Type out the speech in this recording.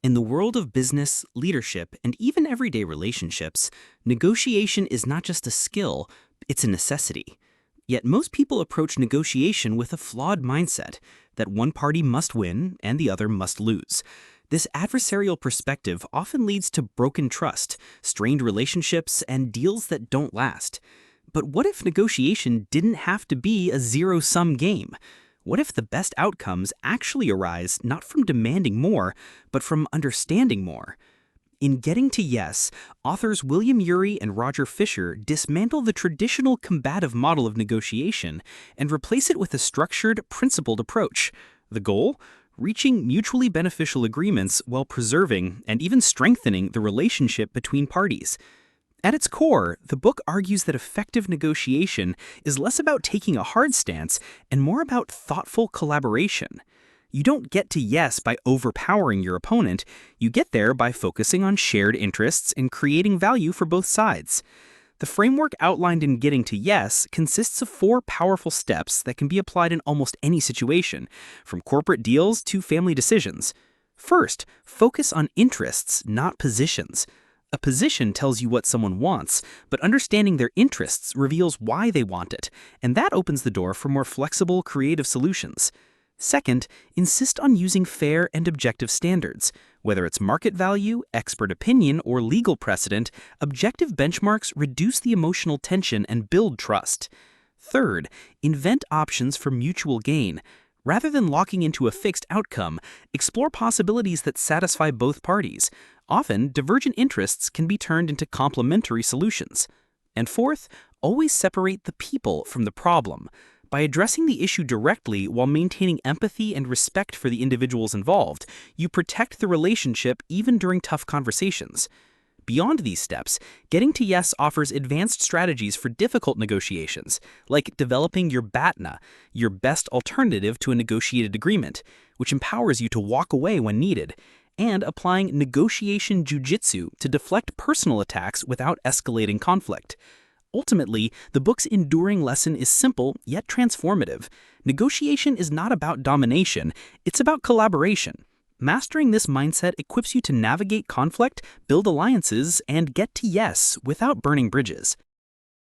In the world of business, leadership, and even everyday relationships, negotiation is not just a skill, it's a necessity. Yet most people approach negotiation with a flawed mindset that one party must win and the other must lose. This adversarial perspective often leads to broken trust, strained relationships, and deals that don't last. But what if negotiation didn't have to be a zero-sum game? What if the best outcomes actually arise not from demanding more, but from understanding more? In Getting to Yes, authors William Ury and Roger Fisher dismantle the traditional combative model of negotiation and replace it with a structured, principled approach. The goal? Reaching mutually beneficial agreements while preserving and even strengthening the relationship between parties. At its core, the book argues that effective negotiation is less about taking a hard stance and more about thoughtful collaboration. You don't get to yes by overpowering your opponent, you get there by focusing on shared interests and creating value for both sides. The framework outlined in Getting to Yes consists of 4 powerful steps that can be applied in almost any situation, from corporate deals to family decisions. First, focus on interests, not positions. A position tells you what someone wants, but understanding their interests reveals why they want it, and that opens the door for more flexible, creative solutions. Second, insist on using fair and objective standards. Whether it's market value, expert opinion, or legal precedent, objective benchmarks reduce the emotional tension and build trust. Third, invent options for mutual gain. Rather than locking into a fixed outcome, explore possibilities that satisfy both parties. Often, divergent interests can be turned into complementary solutions. And fourth, always separate the people from the problem. By addressing the issue directly while maintaining empathy and respect for the individuals involved, you protect the relationship even during tough conversations. Beyond these steps, Getting to Yes offers advanced strategies for difficult negotiations, like developing your BATNA, your best alternative to a negotiated agreement, which empowers you to walk away when needed, and applying negotiation jujitsu to deflect personal attacks without escalating conflict. Ultimately, the book's enduring lesson is simple yet transformative. Negotiation is not about domination, it's about collaboration. Mastering this mindset equips you to navigate conflict, build alliances, and get to yes without burning bridges.